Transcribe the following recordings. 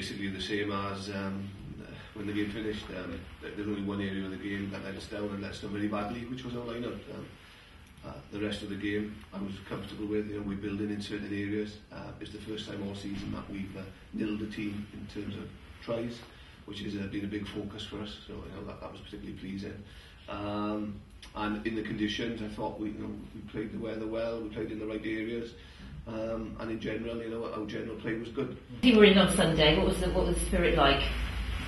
basically the same as when the game finished. There's only one area of the game that let us down and let us down very badly, which was our line-out. The rest of the game I was comfortable with. We're building in certain areas. It's the first time all season that we've nilled a team in terms of tries, which has been a big focus for us, so that was particularly pleasing. And in the conditions, I thought we played the weather well, we played in the right areas, and in general, our general play was good. You were in on Sunday. What was the spirit like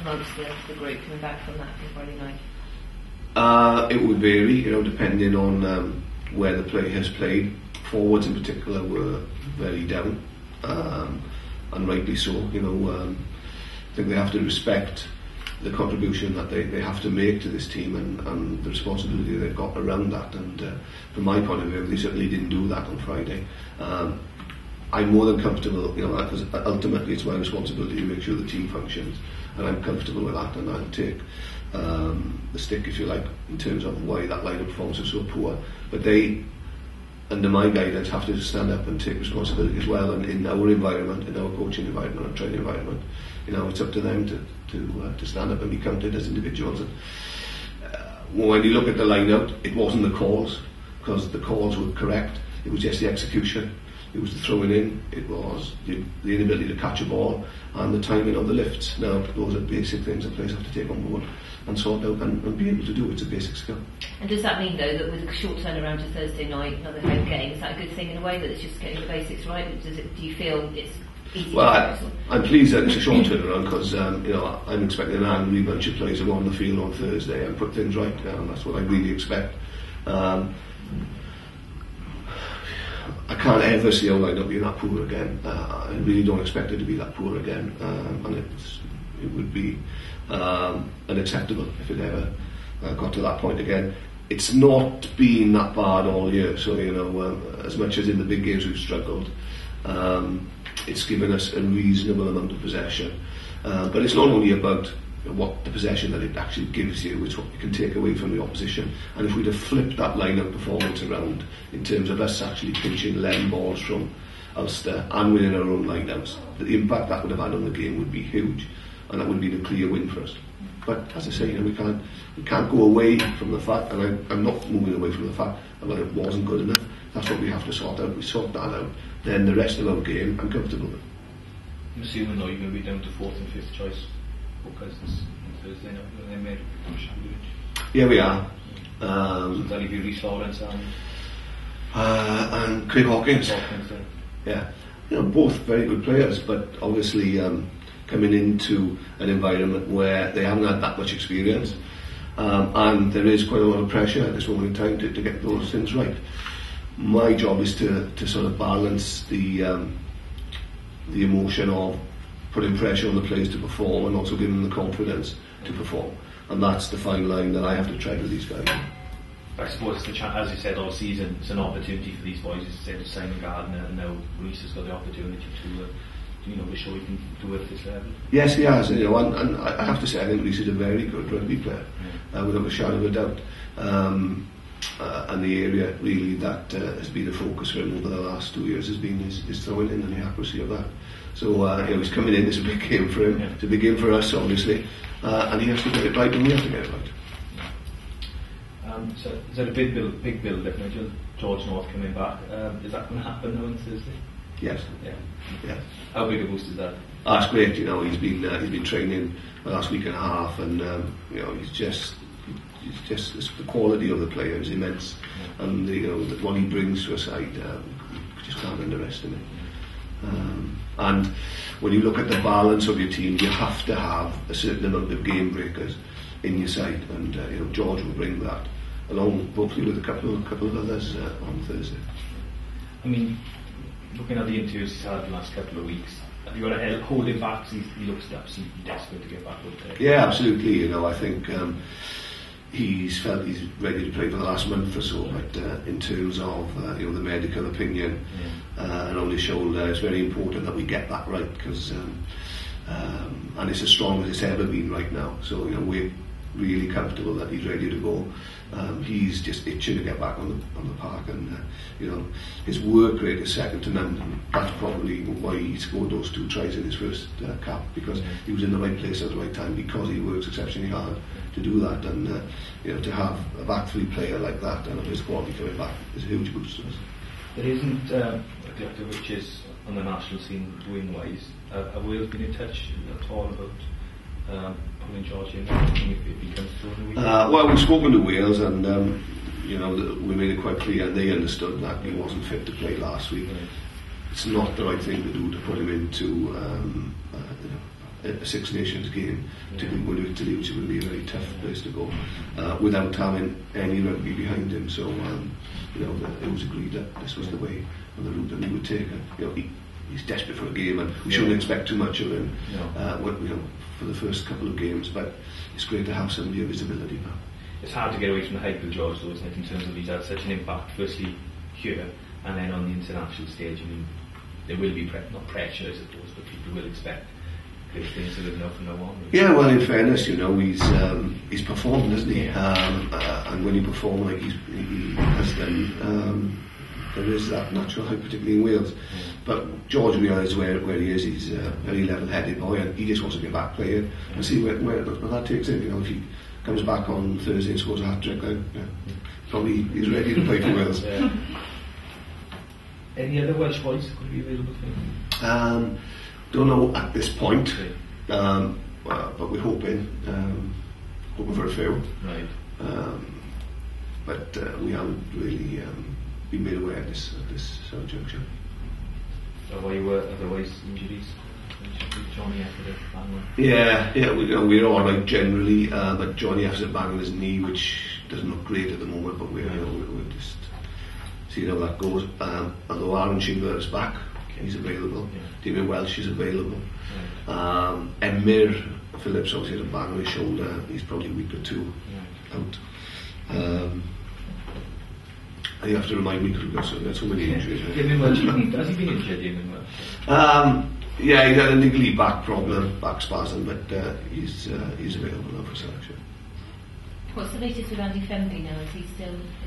amongst the group coming back from that Friday night? It would vary, depending on where the player has played. Forwards in particular were very down, and rightly so. I think they have to respect the contribution that they have to make to this team and the responsibility they've got around that, and from my point of view they certainly didn't do that on Friday. I'm more than comfortable, because ultimately it's my responsibility to make sure the team functions, and I'm comfortable with that, and I'll take the stick, if you like, in terms of why that line of performance was so poor. But they, under my guidance, have to stand up and take responsibility as well, and in our environment, in our coaching environment, our training environment, it's up to them to stand up and be counted as individuals. And when you look at the line-out, it wasn't the calls, because the calls were correct. It was just the execution. It was the throwing in. It was the inability to catch a ball and the timing of the lifts. Now, those are basic things that players have to take on board and sort out and be able to do. It's a basic skill. And does that mean, though, that with a short turnaround to Thursday night, another home game, is that a good thing in a way, that it's just getting the basics right? Do you feel it's easy? Well, I'm pleased that it's a short turnaround, because I'm expecting an angry bunch of players to go on the field on Thursday and put things right, and that's what I really expect. I can't ever see our line-up being that poor again. I really don't expect it to be that poor again, and it would be unacceptable if it ever got to that point again. It's not been that bad all year, so as much as in the big games we've struggled, it's given us a reasonable amount of possession, but it's not only about what the possession that it actually gives you, it's what you can take away from the opposition. And if we'd have flipped that line-up performance around in terms of us actually pinching 11 balls from Ulster and winning our own line-outs, the impact that would have had on the game would be huge, and that would be a clear win for us. But as I say, we can't go away from the fact, and I'm not moving away from the fact that it wasn't good enough. That's what we have to sort out. We sort that out, then the rest of our game I'm comfortable with. I'm assuming now you're going to be down to 4th and 5th choice because it's Thursday night when they made Shanghai. Yeah, we are. So that'll be Rhys Lawrence and Craig Hawkins. Yeah, both very good players, but obviously coming into an environment where they haven't had that much experience, and there is quite a lot of pressure at this moment in time to get those things right. My job is to sort of balance the emotion of putting pressure on the players to perform and also giving them the confidence to perform, and that's the fine line that I have to tread with these guys. I suppose, as you said all season, it's an opportunity for these boys, as you said, to Simon Gardner, and now Rhys has got the opportunity to show he can do it at this level. Yes, he has, and I have to say I think Rhys is a very good rugby player, without a shadow of a doubt. And the area really that has been a focus for him over the last 2 years has been his throwing in and the accuracy of that. So he's coming in, it's a big game for him, it's a big game for us obviously, and he has to get it right and we have to get it right. So is that a big build up, Nigel? George North coming back, is that going to happen now on Thursday? Yes. Yeah. How big a boost is that? That's great, he's been training the last week and a half, and he's just the quality of the player is immense, and what he brings to a side, you just can't underestimate. And when you look at the balance of your team, you have to have a certain amount of game breakers in your side, and George will bring that along, hopefully with a couple of others on Thursday. I mean, looking at the interviews he's had the last couple of weeks, have you got to hold him back? He looks absolutely desperate to get back up there. Yeah, absolutely. I think he's felt he's ready to play for the last month or so, but in terms of the medical opinion and on his shoulder, it's very important that we get that right, because and it's as strong as it's ever been right now. So really comfortable that he's ready to go. He's just itching to get back on the park, and his work rate is second to none. And that's probably why he scored those 2 tries in his first cap, because he was in the right place at the right time, because he works exceptionally hard to do that. And to have a back 3 player like that and his quality coming back is a huge boost to us. There isn't a collective which is on the national scene wing wise. Have Wales been in touch at all about pulling George in if he comes through in the week? Well, we've spoken to Wales, and we made it quite clear, and they understood that he wasn't fit to play last week. Right. It's not the right thing to do to put him into a Six Nations game, particularly with Italy, which would be a very tough place to go, without having any rugby behind him. So it was agreed that this was the way and the route that he would take. And, he's desperate for a game, and we shouldn't expect too much of him for the first couple of games. But it's great to have somebody of his ability now. It's hard to get away from the hype with George, though, isn't it? In terms of he's had such an impact, firstly here, and then on the international stage. I mean, there will be not pressure, I suppose, but people will expect great things to live now from now on. Really. Yeah, well, in fairness, he's performed, hasn't he? And when he performed like he has done, there is that natural hype, particularly in Wales. But George realises where he is. He's a very level-headed boy, and he just wants to get back playing and see where that takes him. If he comes back on Thursday and scores a hat-trick, then probably he's ready to play for Wales. Any other Welsh boys could be available for him? Don't know at this point, but we're hoping for a few. Right. But we haven't really been made aware at this sort of juncture. Otherwise injuries? Johnny F at Bangor. Yeah, we're all right generally, but Johnny F's at Bangor his knee, which doesn't look great at the moment, but we're just seeing how that goes. Although Aaron Shingler is back, he's available. David Welsh is available. Emir Phillips obviously had a bang on his shoulder. He's probably a week or 2 out. And you have to remind me because we've got so many injuries. Damien Welsh, has he been injured, Damien Welsh? Yeah, he's had a niggly back problem, back spasm, but he's available now for selection. What's the latest with Andy Fenby now? Is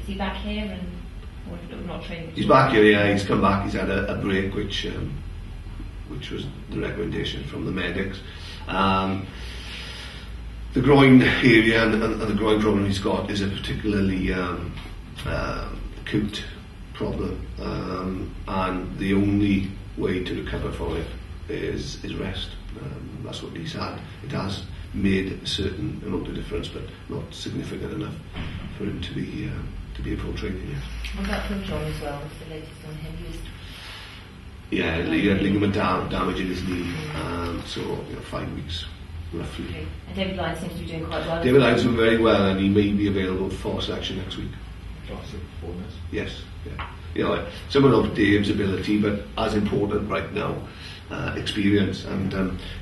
he back here and or not training? He's back here, yeah. He's come back. He's had a break, which was the recommendation from the medics. The groin area and the groin problem he's got is a particularly acute problem, and the only way to recover from it is rest. That's what he's had. It has made a certain amount of difference, but not significant enough for him to be a full training yet. What about Phil John as well? What's the latest on him? Yeah, he had ligament damage in his knee, so 5 weeks roughly. Okay. And David Lyons seems to be doing quite well. David Lyons doing very well, and he may be available for selection next week. Classic bonus. Yes, yeah. Someone of Dave's ability, but as important right now, experience, and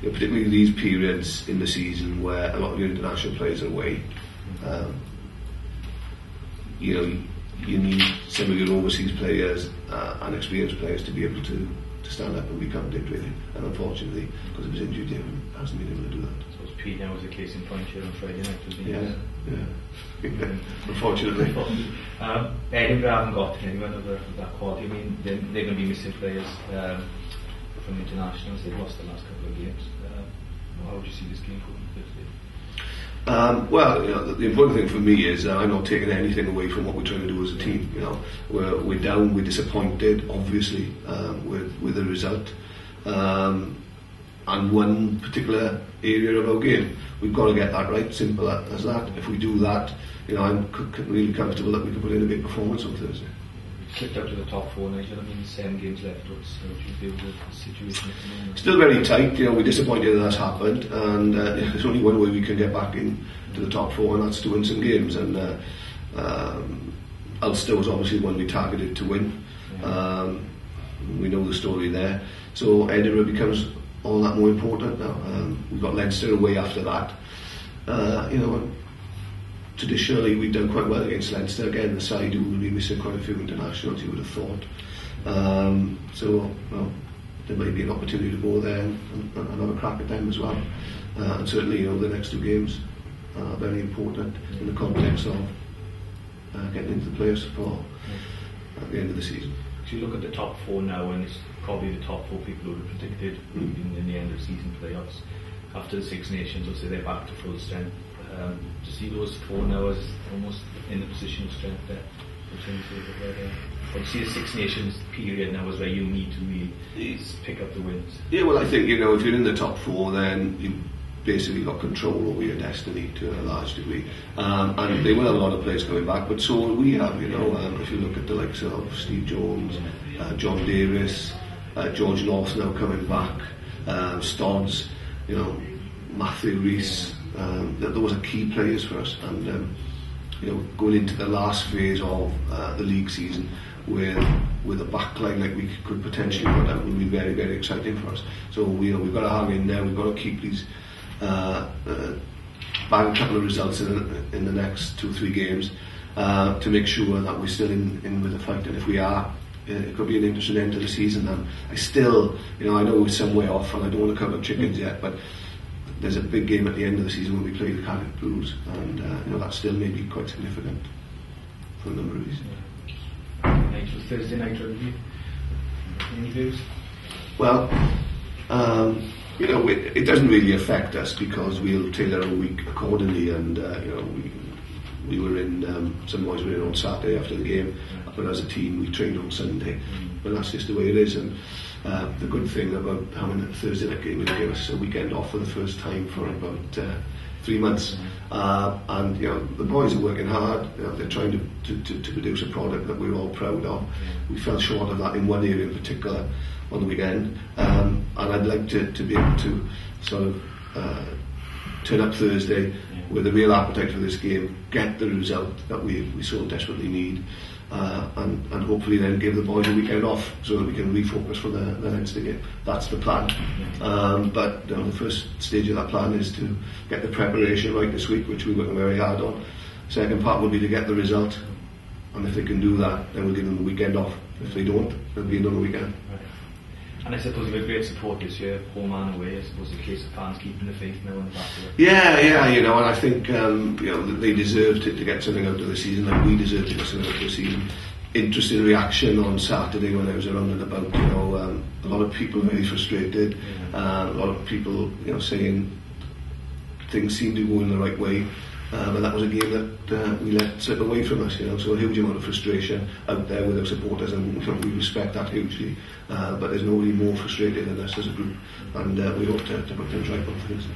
particularly these periods in the season where a lot of your international players are away. You need some of your overseas players and experienced players to be able to stand up and be counted, really. And unfortunately, because of his injury, David hasn't been able to do that. I suppose Pete now was a case in point here on Friday night, wasn't he? Yeah. Unfortunately. Edinburgh haven't got anyone of that quality. I mean, they're going to be missing players from internationals. They've lost the last couple of games. How would you see this game going Thursday? Well, the important thing for me is I'm not taking anything away from what we're trying to do as a team. We're down, we're disappointed, obviously, with the result, and one particular area of our game. We've got to get that right, simple as that. If we do that, I'm really comfortable that we can put in a big performance on Thursday. Slipped out to the top 4, Nigel. I mean, 7 games left. How do you feel with the situation at the moment? Still very tight. We're disappointed that that's happened, and there's only one way we can get back into the top 4, and that's to win some games. And Ulster was obviously one we targeted to win. We know the story there. So Edinburgh becomes all that more important now. We've got Leinster away after that. Traditionally, we've done quite well against Leinster. Again, the side who will be missing quite a few internationals, you would have thought. There may be an opportunity to go there and have a crack at them as well. And certainly, the next 2 games are very important in the context of getting into the players for at the end of the season. So you look at the top 4 now, and it's probably the top 4 people who have predicted in the end of season playoffs. After the Six Nations, obviously they're back to full strength. To see those 4 now as almost in the position of strength there, in terms of where they are. Obviously the Six Nations period now is where you need to really pick up the wins. Yeah, well, I think, if you're in the top 4, then you basically got control over your destiny to a large degree. And they will have a lot of players coming back, but so will we have, if you look at the likes of Steve Jones, John Davis, George North now coming back, Stodds, Matthew Rees, those are key players for us. And going into the last phase of the league season with a backline like we could potentially put out would be very, very exciting for us. So we've got to hang in there. We've got to keep these bang a couple of results in the next 2-3 games to make sure that we're still in with the fight. And if we are, it could be an interesting end to the season. And I still, I know we're some way off, and I don't want to count our chickens yet, but there's a big game at the end of the season when we play the Cardiff Blues, and that still may be quite significant for a number of reasons. Nigel, Thursday night rugby. Any views? Well, it doesn't really affect us because we'll tailor our week accordingly, and we were in, some boys were in on Saturday after the game, but as a team we trained on Sunday, but that's just the way it is. And the good thing about having a Thursday night game is it gave us a weekend off for the first time for about 3 months, and the boys are working hard. They're trying to produce a product that we're all proud of. We fell short of that in one area in particular on the weekend, and I'd like to be able to sort of turn up Thursday with a real appetite for this game, get the result that we so desperately need, and hopefully then give the boys a weekend off so that we can refocus for the Leinster game. That's the plan. But the first stage of that plan is to get the preparation right this week, which we're working very hard on. Second part will be to get the result, and if they can do that, then we'll give them the weekend off. If they don't, there'll be another weekend. Right. And I suppose you've had great support this year, home and away. I suppose the case of fans keeping the faith now in the back of it. Yeah, and I think they deserve to get something out of the season, like we deserve to get something out of the season. Interesting reaction on Saturday when I was around and about. A lot of people very frustrated. A lot of people, saying things seem to go in the right way. And that was a game that we let slip away from us, so a huge amount of frustration out there with our supporters, and we respect that hugely, but there's nobody more frustrated than us as a group, and we hope to put things right on things.